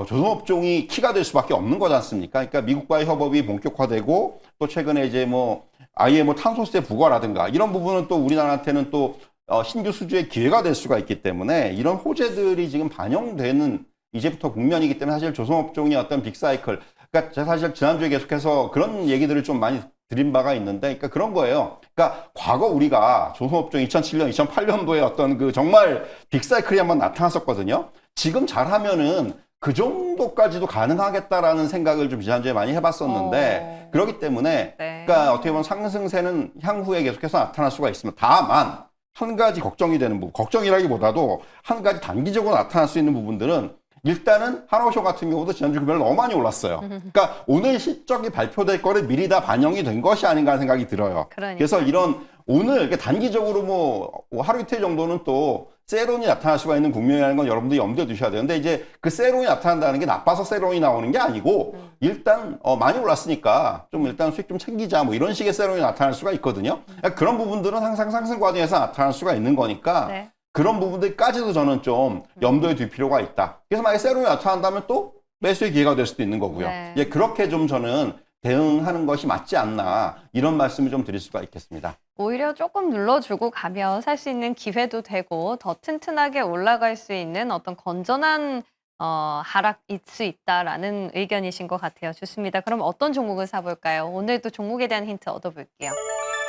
조선업종이 키가 될 수밖에 없는 거지 않습니까? 그러니까 미국과의 협업이 본격화되고 또 최근에 이제 뭐 아예 뭐 탄소세 부과라든가 이런 부분은 또 우리나라한테는 또 신규 수주의 기회가 될 수가 있기 때문에 이런 호재들이 지금 반영되는 이제부터 국면이기 때문에 사실 조선업종의 어떤 빅사이클, 그러니까 제가 사실 지난주에 계속해서 그런 얘기들을 좀 많이 드린 바가 있는데, 그러니까 그런 거예요. 그러니까 과거 우리가 조선업종 2007년, 2008년도에 어떤 그 정말 빅사이클이 한번 나타났었거든요. 지금 잘하면은 그 정도까지도 가능하겠다라는 생각을 좀 지난주에 많이 해봤었는데, 그렇기 때문에, 네. 그러니까 어떻게 보면 상승세는 향후에 계속해서 나타날 수가 있습니다. 다만, 한 가지 걱정이 되는 부분, 걱정이라기보다도 한 가지 단기적으로 나타날 수 있는 부분들은 일단은 하나오션 같은 경우도 지난주 금요일 너무 많이 올랐어요. 그러니까 오늘 실적이 발표될 거를 미리 다 반영이 된 것이 아닌가 하는 생각이 들어요. 그러니까. 그래서 이런 오늘 단기적으로 뭐 하루 이틀 정도는 또 세론이 나타날 수가 있는 국면이라는 건 여러분들이 염두에 두셔야 돼요. 근데 이제 그 세론이 나타난다는 게 나빠서 세론이 나오는 게 아니고 일단 많이 올랐으니까 좀 일단 수익 좀 챙기자 뭐 이런 식의 세론이 나타날 수가 있거든요. 그러니까 그런 부분들은 항상 상승 과정에서 나타날 수가 있는 거니까 네. 그런 부분들까지도 저는 좀 염두에 둘 필요가 있다. 그래서 만약에 세론이 나타난다면 또 매수의 기회가 될 수도 있는 거고요. 네. 예, 그렇게 좀 저는 대응하는 것이 맞지 않나 이런 말씀을 좀 드릴 수가 있겠습니다. 오히려 조금 눌러주고 가면 살 수 있는 기회도 되고 더 튼튼하게 올라갈 수 있는 어떤 건전한 하락일 수 있다라는 의견이신 것 같아요. 좋습니다. 그럼 어떤 종목을 사볼까요? 오늘도 종목에 대한 힌트 얻어볼게요.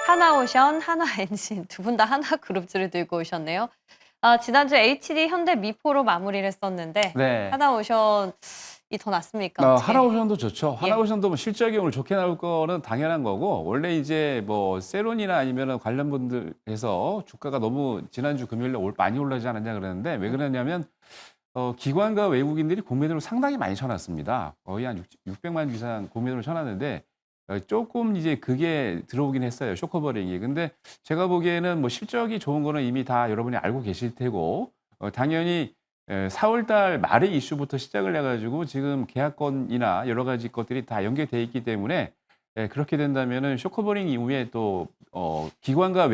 하나오션, 하나엔진 두 분 다 하나그룹주를 들고 오셨네요. 지난주 HD 현대미포로 마무리를 했었는데 네. 하나오션이 더 낫습니까? 어떻게? 하나오션도 좋죠. 예. 하나오션도 뭐 실적이 오늘 좋게 나올 거는 당연한 거고, 원래 이제 뭐 세론이나 아니면 관련 분들에서 주가가 너무 지난주 금요일에 많이 올라지 않았냐 그러는데 왜 그러냐면 기관과 외국인들이 공매도를 상당히 많이 쳐놨습니다. 거의 한 600만 주 이상 공매도를 쳐놨는데 조금 이제 그게 들어오긴 했어요. 쇼커버링이. 근데 제가 보기에는 뭐 실적이 좋은 거는 이미 다 여러분이 알고 계실 테고 당연히 4월 달 말의 이슈부터 시작을 해가지고 지금 계약건이나 여러 가지 것들이 다 연계돼 있기 때문에 그렇게 된다면은 쇼커버링 이후에 또 기관과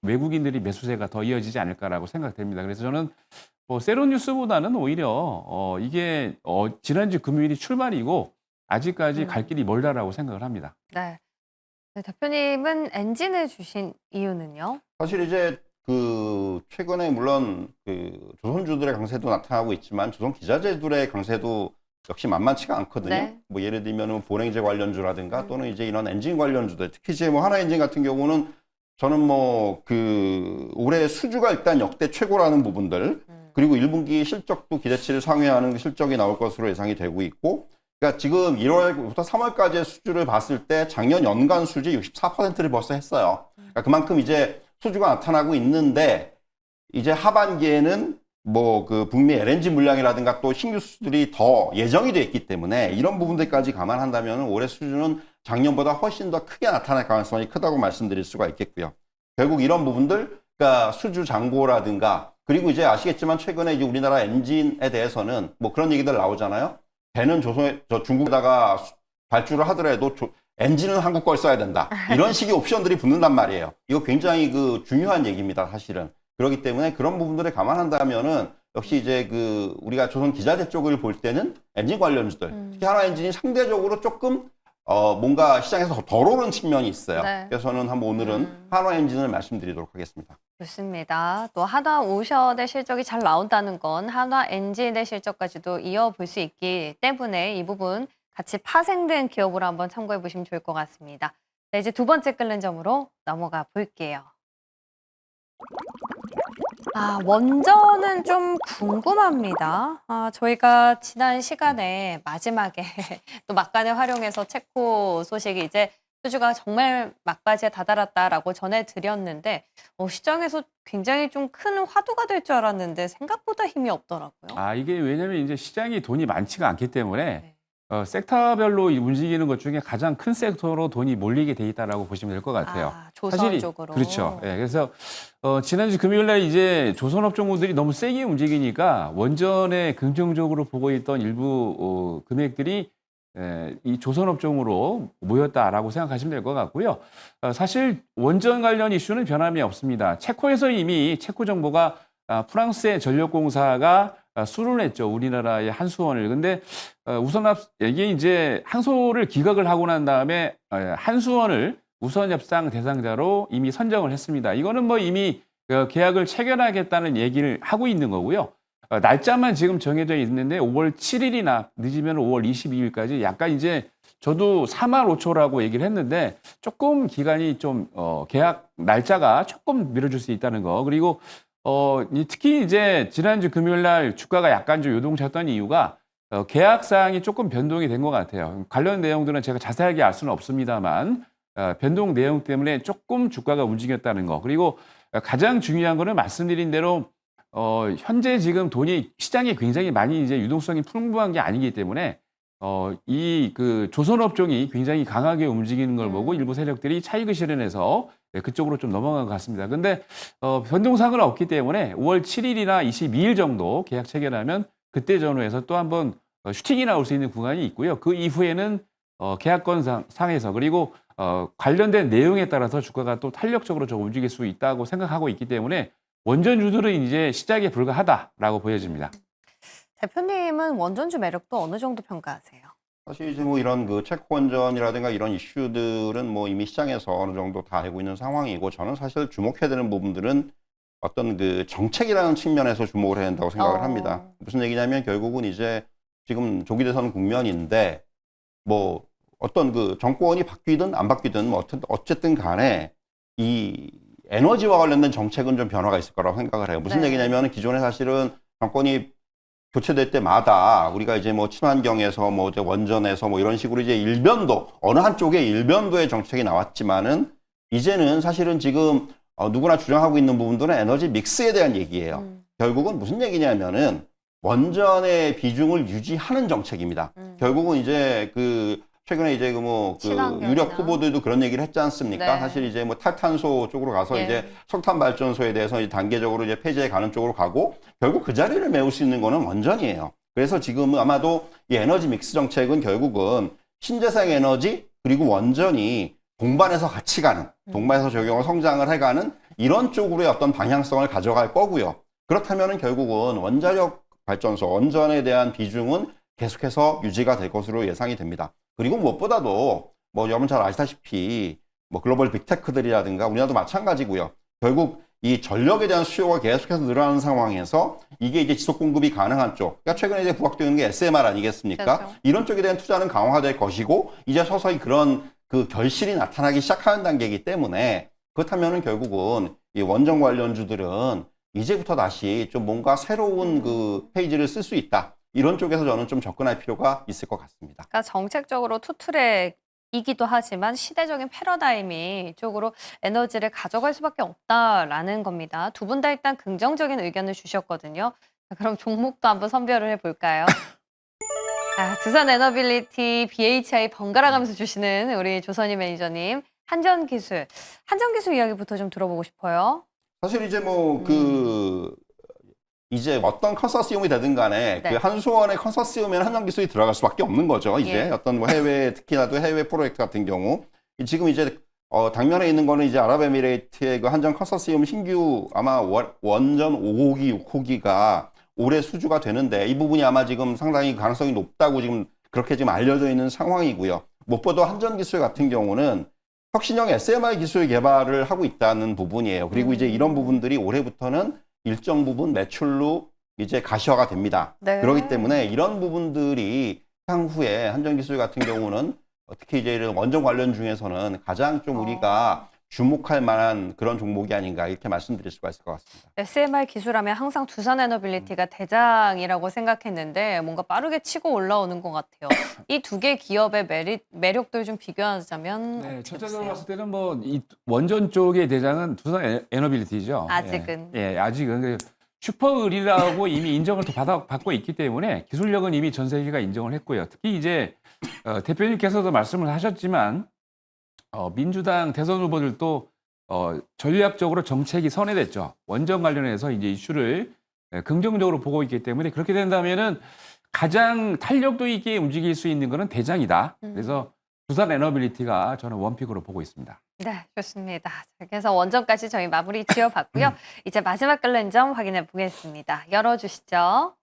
외국인들이 매수세가 더 이어지지 않을까라고 생각됩니다. 그래서 저는 뭐 세론 뉴스보다는 오히려 이게 지난주 금요일이 출발이고 아직까지 갈 길이 멀다라고 생각을 합니다. 네. 네, 대표님은 엔진을 주신 이유는요? 사실 이제 최근에 물론 조선주들의 강세도 나타나고 있지만 조선 기자재들의 강세도 역시 만만치가 않거든요. 네. 뭐 예를 들면 보냉제 관련주라든가 또는 이제 이런 엔진 관련주들, 특히 이제 뭐 하나엔진 같은 경우는 저는 뭐 올해 수주가 일단 역대 최고라는 부분들, 그리고 1분기 실적도 기대치를 상회하는 실적이 나올 것으로 예상이 되고 있고, 그러니까 지금 1월부터 3월까지의 수주를 봤을 때 작년 연간 수지 64%를 벌써 했어요. 그러니까 그만큼 이제 수주가 나타나고 있는데 이제 하반기에는 뭐 북미 LNG 물량이라든가 또 신규 수주들이 더 예정이 돼 있기 때문에 이런 부분들까지 감안한다면 올해 수주는 작년보다 훨씬 더 크게 나타날 가능성이 크다고 말씀드릴 수가 있겠고요. 결국 이런 부분들, 그러니까 수주 잔고라든가, 그리고 이제 아시겠지만 최근에 이제 우리나라 엔진에 대해서는 뭐 그런 얘기들 나오잖아요. 배는 중국에다가 발주를 하더라도 엔진은 한국 걸 써야 된다. 이런 식의 옵션들이 붙는단 말이에요. 이거 굉장히 중요한 얘기입니다, 사실은. 그렇기 때문에 그런 부분들을 감안한다면은 역시 이제 우리가 조선 기자재 쪽을 볼 때는 엔진 관련주들, 특히 하나 엔진이 상대적으로 조금 뭔가 시장에서 덜 오른 측면이 있어요. 네. 그래서 저는 한번 오늘은 한화 엔진을 말씀드리도록 하겠습니다. 좋습니다. 또 하나오션의 실적이 잘 나온다는 건 한화엔진의 실적까지도 이어볼 수 있기 때문에 이 부분 같이 파생된 기업으로 한번 참고해 보시면 좋을 것 같습니다. 네, 이제 두 번째 끓는 점으로 넘어가 볼게요. 원전은 좀 궁금합니다. 저희가 지난 시간에 마지막에 또 막간에 활용해서 체코 소식이 이제 수주가 정말 막바지에 다다랐다라고 전해드렸는데 시장에서 굉장히 좀 큰 화두가 될 줄 알았는데 생각보다 힘이 없더라고요. 이게 왜냐면 이제 시장이 돈이 많지가 않기 때문에 네. 섹터별로 움직이는 것 중에 가장 큰 섹터로 돈이 몰리게 돼 있다라고 보시면 될 것 같아요. 조선 사실이 쪽으로. 그렇죠. 예, 그래서 지난주 금요일 날 이제 조선업종들이 너무 세게 움직이니까 원전에 긍정적으로 보고 있던 일부 금액들이 이 조선업종으로 모였다라고 생각하시면 될 것 같고요. 사실 원전 관련 이슈는 변함이 없습니다. 체코에서 이미 체코 정부가 프랑스의 전력공사가 수론했죠. 우리나라의 한수원을. 근데 우선 이게 이제 항소를 기각을 하고 난 다음에 한수원을 우선 협상 대상자로 이미 선정을 했습니다. 이거는 뭐 이미 계약을 체결하겠다는 얘기를 하고 있는 거고요. 날짜만 지금 정해져 있는데 5월 7일이나 늦으면 5월 22일까지 약간 이제 저도 4만 5초라고 얘기를 했는데 조금 기간이 좀 계약 날짜가 조금 미뤄질 수 있다는 거. 그리고 특히 이제 지난주 금요일 날 주가가 약간 좀 요동쳤던 이유가 계약 사항이 조금 변동이 된 것 같아요. 관련 내용들은 제가 자세하게 알 수는 없습니다만 변동 내용 때문에 조금 주가가 움직였다는 거. 그리고 가장 중요한 거는 말씀드린 대로 현재 지금 돈이 시장에 굉장히 많이 이제 유동성이 풍부한 게 아니기 때문에 이 그 조선업종이 굉장히 강하게 움직이는 걸 보고 일부 세력들이 차익을 실현해서 그쪽으로 좀 넘어간 것 같습니다. 근데 변동사항은 없기 때문에 5월 7일이나 22일 정도 계약 체결하면 그때 전후해서 또 한번 슈팅이 나올 수 있는 구간이 있고요. 그 이후에는 계약권 상에서 그리고 관련된 내용에 따라서 주가가 또 탄력적으로 좀 움직일 수 있다고 생각하고 있기 때문에 원전주들은 이제 시작에 불과하다라고 보여집니다. 대표님은 원전주 매력도 어느 정도 평가하세요? 사실 이제 뭐 이런 그 체코 원전이라든가 이런 이슈들은 뭐 이미 시장에서 어느 정도 다 알고 있는 상황이고 저는 사실 주목해야 되는 부분들은 어떤 그 정책이라는 측면에서 주목을 해야 된다고 생각을 합니다. 무슨 얘기냐면 결국은 이제 지금 조기 대선 국면인데 뭐 어떤 그 정권이 바뀌든 안 바뀌든 뭐 어쨌든 간에 이 에너지와 관련된 정책은 좀 변화가 있을 거라고 생각을 해요. 무슨 네. 얘기냐면 기존에 사실은 정권이 교체될 때마다 우리가 이제 뭐 친환경에서 뭐 이제 원전에서 뭐 이런 식으로 이제 일변도 어느 한쪽에 일변도의 정책이 나왔지만은 이제는 사실은 지금 누구나 주장하고 있는 부분들은 에너지 믹스에 대한 얘기예요. 결국은 무슨 얘기냐면은 원전의 비중을 유지하는 정책입니다. 결국은 이제 그 최근에 이제 그 친환경이나. 유력 후보들도 그런 얘기를 했지 않습니까? 네. 사실 이제 뭐 탈탄소 쪽으로 가서 예. 이제 석탄 발전소에 대해서 이제 단계적으로 이제 폐지해 가는 쪽으로 가고 결국 그 자리를 메울 수 있는 거는 원전이에요. 그래서 지금 아마도 이 에너지 믹스 정책은 결국은 신재생 에너지 그리고 원전이 동반해서 같이 가는, 동반해서 적용을 성장을 해가는 이런 쪽으로의 어떤 방향성을 가져갈 거고요. 그렇다면은 결국은 원자력 발전소, 원전에 대한 비중은 계속해서 유지가 될 것으로 예상이 됩니다. 그리고 무엇보다도 뭐 여러분 잘 아시다시피 뭐 글로벌 빅테크들이라든가 우리나라도 마찬가지고요. 결국 이 전력에 대한 수요가 계속해서 늘어나는 상황에서 이게 이제 지속 공급이 가능한 쪽. 그러니까 최근에 이제 부각되는 게 SMR 아니겠습니까? 그렇죠. 이런 쪽에 대한 투자는 강화될 것이고 이제 서서히 그런 그 결실이 나타나기 시작하는 단계이기 때문에 그렇다면은 결국은 이 원전 관련주들은 이제부터 다시 좀 뭔가 새로운 그 페이지를 쓸 수 있다. 이런 쪽에서 저는 좀 접근할 필요가 있을 것 같습니다. 그러니까 정책적으로 투트랙이기도 하지만 시대적인 패러다임이 쪽으로 에너지를 가져갈 수밖에 없다라는 겁니다. 두 분 다 일단 긍정적인 의견을 주셨거든요. 자, 그럼 종목도 한번 선별을 해볼까요? 두산 에너빌리티, BHI 번갈아 가면서 주시는 우리 조선희 매니저님. 한전기술 이야기부터 좀 들어보고 싶어요. 사실 이제 뭐 이제 어떤 컨소시엄이 되든 간에 네. 그 한수원의 컨소시엄에는 한전기술이 들어갈 수밖에 없는 거죠. 이제 예. 어떤 뭐 해외 특히나 또 해외 프로젝트 같은 경우 지금 이제 당면에 있는 거는 이제 아랍에미레이트의 그 한전 컨소시엄 신규 아마 원전 5호기, 6호기가 올해 수주가 되는데 이 부분이 아마 지금 상당히 가능성이 높다고 지금 그렇게 지금 알려져 있는 상황이고요. 무엇보다 한전기술 같은 경우는 혁신형 SMR 기술 개발을 하고 있다는 부분이에요. 그리고 이제 이런 부분들이 올해부터는 일정 부분 매출로 이제 가시화가 됩니다. 네. 그렇기 때문에 이런 부분들이 향후에 한전기술 같은 경우는 특히 이제 이런 원전 관련 중에서는 가장 좀 우리가 주목할 만한 그런 종목이 아닌가 이렇게 말씀드릴 수가 있을 것 같습니다. SMR 기술하면 항상 두산에너빌리티가 대장이라고 생각했는데 뭔가 빠르게 치고 올라오는 것 같아요. 이 두 개 기업의 매력들 좀 비교하자면 네, 어떻게 첫째적으로 보세요? 봤을 때는 뭐 이 원전 쪽의 대장은 두산 에너빌리티죠. 아직은. 예, 아직은 슈퍼을이라고 이미 인정을 또 받고 있기 때문에 기술력은 이미 전 세계가 인정을 했고요. 특히 이제 대표님께서도 말씀을 하셨지만 민주당 대선 후보들도 전략적으로 정책이 선회됐죠. 원전 관련해서 이제 이슈를 긍정적으로 보고 있기 때문에 그렇게 된다면은 가장 탄력도 있게 움직일 수 있는 거는 대장이다. 그래서 두산 에너빌리티가 저는 원픽으로 보고 있습니다. 네, 좋습니다. 자, 그래서 원전까지 저희 마무리 지어봤고요. 이제 마지막 관련점 확인해 보겠습니다. 열어주시죠.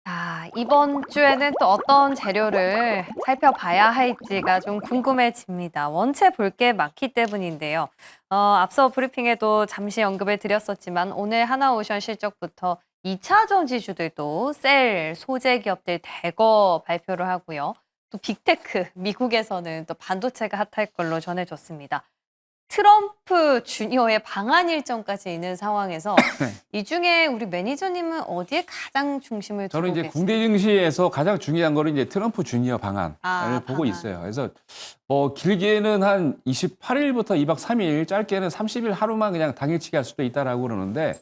자, 이번 주에는 또 어떤 재료를 살펴봐야 할지가 좀 궁금해집니다. 원체 볼 게 많기 때문인데요. 앞서 브리핑에도 잠시 언급을 드렸었지만 오늘 하나오션 실적부터 2차 전지주들도 셀 소재 기업들 대거 발표를 하고요. 또 빅테크, 미국에서는 또 반도체가 핫할 걸로 전해졌습니다. 트럼프 주니어의 방한 일정까지 있는 상황에서 이 중에 우리 매니저님은 어디에 가장 중심을 두고 저는 이제 계세요? 국내 증시에서 가장 중요한 거는 이제 트럼프 주니어 방안을 보고 방안. 있어요. 그래서 뭐 길게는 한 28일부터 2박 3일, 짧게는 30일 하루만 그냥 당일치기 할 수도 있다라고 그러는데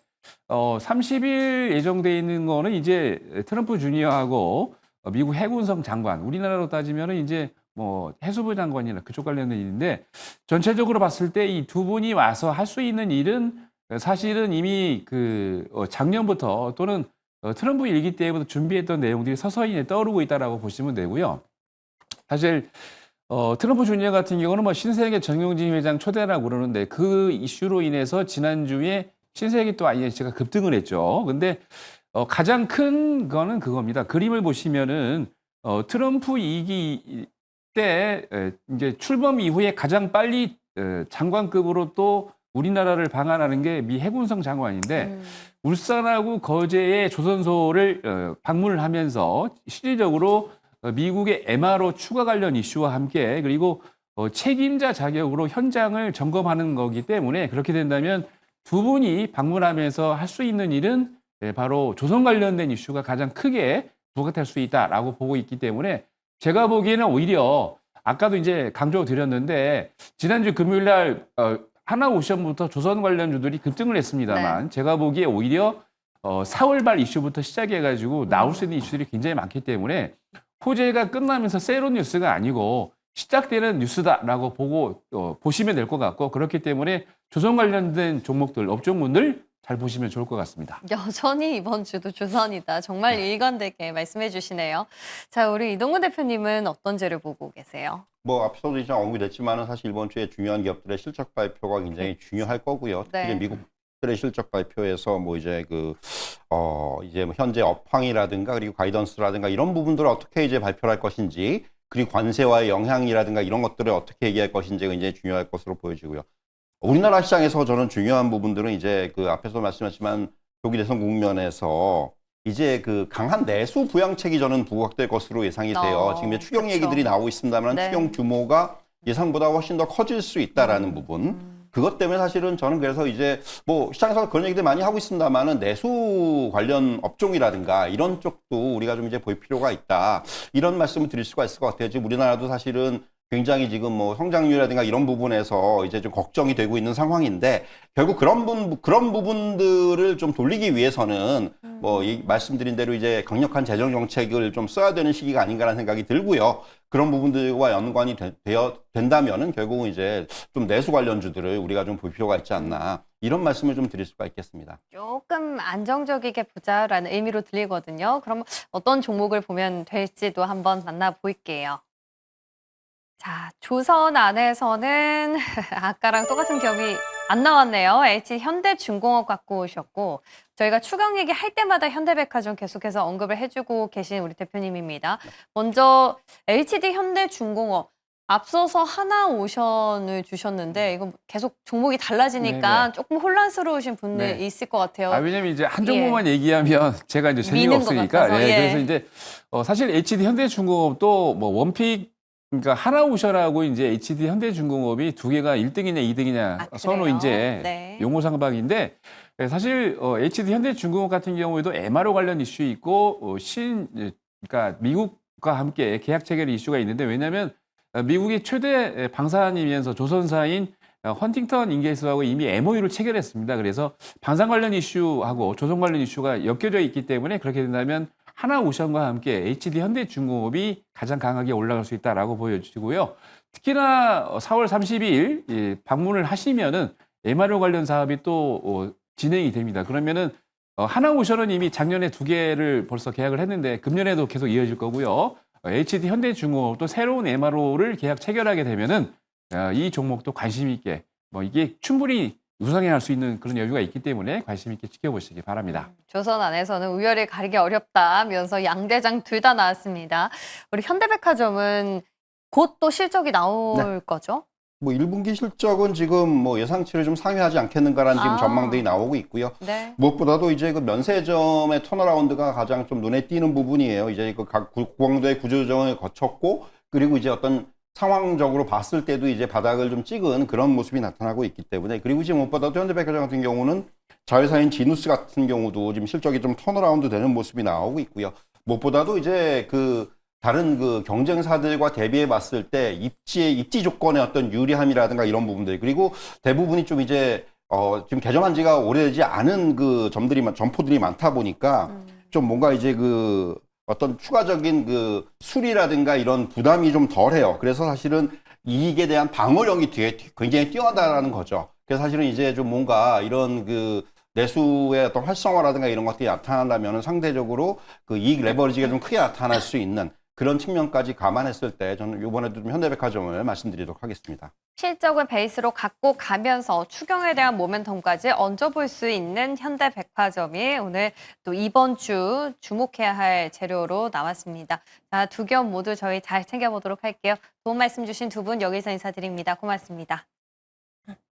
30일 예정돼 있는 거는 이제 트럼프 주니어하고 미국 해군성 장관, 우리나라로 따지면은 이제 뭐 해수부 장관이나 그쪽 관련된 일인데 전체적으로 봤을 때 이 두 분이 와서 할 수 있는 일은 사실은 이미 그 작년부터 또는 트럼프 일기 때부터 준비했던 내용들이 서서히 떠오르고 있다라고 보시면 되고요. 사실 트럼프 주니어 같은 경우는 뭐 신세계 정용진 회장 초대라고 그러는데 그 이슈로 인해서 지난주에 신세계 또 IH가 급등을 했죠. 근데 가장 큰 거는 그겁니다. 그림을 보시면은 트럼프 이기 때 이제 출범 이후에 가장 빨리 장관급으로 또 우리나라를 방한하는 게 미 해군성 장관인데 울산하고 거제의 조선소를 방문을 하면서 실질적으로 미국의 MRO 추가 관련 이슈와 함께 그리고 책임자 자격으로 현장을 점검하는 거기 때문에 그렇게 된다면 두 분이 방문하면서 할 수 있는 일은 바로 조선 관련된 이슈가 가장 크게 부각될 수 있다라고 보고 있기 때문에 제가 보기에는 오히려 아까도 이제 강조드렸는데 지난주 금요일 날 하나오션부터 조선 관련주들이 급등을 했습니다만 제가 보기에 오히려 4월 말 이슈부터 시작해가지고 나올 수 있는 이슈들이 굉장히 많기 때문에 호재가 끝나면서 세로 뉴스가 아니고 시작되는 뉴스다라고 보시면 될 것 같고 그렇기 때문에 조선 관련된 종목들, 업종군들 잘 보시면 좋을 것 같습니다. 여전히 이번 주도 주선이다. 정말 일관되게 말씀해 주시네요. 자, 우리 이동근 대표님은 어떤 재료 보고 계세요? 뭐 앞서도 이제 언급이 됐지만은 사실 이번 주에 중요한 기업들의 실적 발표가 굉장히 중요할 거고요. 특히 이제 미국들의 실적 발표에서 뭐 이제 이제 뭐 현재 업황이라든가 그리고 가이던스라든가 이런 부분들을 어떻게 이제 발표를 할 것인지 그리고 관세와의 영향이라든가 이런 것들을 어떻게 얘기할 것인지가 굉장히 중요할 것으로 보여지고요. 우리나라 시장에서 저는 중요한 부분들은 이제 그 앞에서 말씀하셨지만 조기 대선 국면에서 이제 그 강한 내수 부양책이 저는 부각될 것으로 예상이 돼요. 지금 이제 추경 얘기들이 나오고 있습니다만 추경 규모가 예상보다 훨씬 더 커질 수 있다라는 부분. 그것 때문에 사실은 저는 그래서 이제 뭐 시장에서 그런 얘기들 많이 하고 있습니다만은 내수 관련 업종이라든가 이런 쪽도 우리가 좀 이제 볼 필요가 있다. 이런 말씀을 드릴 수가 있을 것 같아요. 지금 우리나라도 사실은 굉장히 지금 뭐 성장률이라든가 이런 부분에서 이제 좀 걱정이 되고 있는 상황인데 결국 그런 부분들을 좀 돌리기 위해서는 뭐 말씀드린 대로 이제 강력한 재정 정책을 좀 써야 되는 시기가 아닌가라는 생각이 들고요. 그런 부분들과 연관이 된다면은 결국은 이제 좀 내수 관련주들을 우리가 좀 볼 필요가 있지 않나 이런 말씀을 좀 드릴 수가 있겠습니다. 조금 안정적이게 보자라는 의미로 들리거든요. 그럼 어떤 종목을 보면 될지도 한번 만나볼게요. 자, 조선 안에서는 아까랑 똑같은 기업이 안 나왔네요. LG 현대중공업 갖고 오셨고 저희가 추경 얘기할 때마다 현대백화점 계속해서 언급을 해주고 계신 우리 대표님입니다. 먼저 LGD 현대중공업 앞서서 하나오션을 주셨는데 이건 계속 종목이 달라지니까 네네. 조금 혼란스러우신 분들 네. 있을 것 같아요. 왜냐면 이제 한 종목만 얘기하면 제가 이제 재미가 미는 것 없으니까. 같아서, 예. 그래서 이제 사실 HD 현대중공업도 뭐 원픽 그러니까 하나오션하고 이제 HD 현대중공업이 두 개가 1등이냐 2등이냐 서로 그래요? 이제 네. 용호상박인데 사실 HD 현대중공업 같은 경우에도 MRO 관련 이슈 있고 그러니까 미국과 함께 계약 체결 이슈가 있는데 왜냐하면 미국이 최대 방산이면서 조선사인 헌팅턴 인게이스하고 이미 MOU를 체결했습니다. 그래서 방산 관련 이슈하고 조선 관련 이슈가 엮여져 있기 때문에 그렇게 된다면 하나오션과 함께 HD 현대중공업이 가장 강하게 올라갈 수 있다라고 보여지고요. 특히나 4월 30일 방문을 하시면은 MRO 관련 사업이 또 진행이 됩니다. 그러면은 하나오션은 이미 작년에 2개를 벌써 계약을 했는데 금년에도 계속 이어질 거고요. HD 현대중공업도 새로운 MRO를 계약 체결하게 되면은 이 종목도 관심 있게 이게 충분히 우상향할 수 있는 그런 여유가 있기 때문에 관심 있게 지켜보시기 바랍니다. 조선 안에서는 우열을 가리기 어렵다면서 양대장 둘 다 나왔습니다. 우리 현대백화점은 곧 또 실적이 나올 거죠? 뭐 1분기 실적은 지금 뭐 예상치를 좀 상회하지 않겠는가라는 지금 전망들이 나오고 있고요. 네. 무엇보다도 이제 그 면세점의 턴어라운드가 가장 좀 눈에 띄는 부분이에요. 이제 그 각 구강도의 구조조정을 거쳤고 그리고 이제 어떤 상황적으로 봤을 때도 이제 바닥을 좀 찍은 그런 모습이 나타나고 있기 때문에 그리고 지금 무엇보다도 현대백화점 같은 경우는 자회사인 지누스 같은 경우도 지금 실적이 좀 턴어라운드 되는 모습이 나오고 있고요. 무엇보다도 이제 그 다른 그 경쟁사들과 대비해 봤을 때 입지 조건의 어떤 유리함이라든가 이런 부분들 그리고 대부분이 좀 이제 지금 개점한 지가 오래되지 않은 그 점포들이 많다 보니까 좀 뭔가 이제 그 어떤 추가적인 그 수리라든가 이런 부담이 좀 덜해요. 그래서 사실은 이익에 대한 방어력이 뒤에 굉장히 뛰어나다라는 거죠. 그래서 사실은 이제 좀 뭔가 이런 그 내수의 어떤 활성화라든가 이런 것들이 나타난다면 상대적으로 그 이익 레버리지가 좀 크게 나타날 수 있는 그런 측면까지 감안했을 때 저는 이번에도 좀 현대백화점을 말씀드리도록 하겠습니다. 실적을 베이스로 갖고 가면서 추경에 대한 모멘텀까지 얹어볼 수 있는 현대백화점이 오늘 또 이번 주 주목해야 할 재료로 나왔습니다. 자, 두 겸 모두 저희 잘 챙겨보도록 할게요. 도움 말씀 주신 두 분 여기서 인사드립니다. 고맙습니다.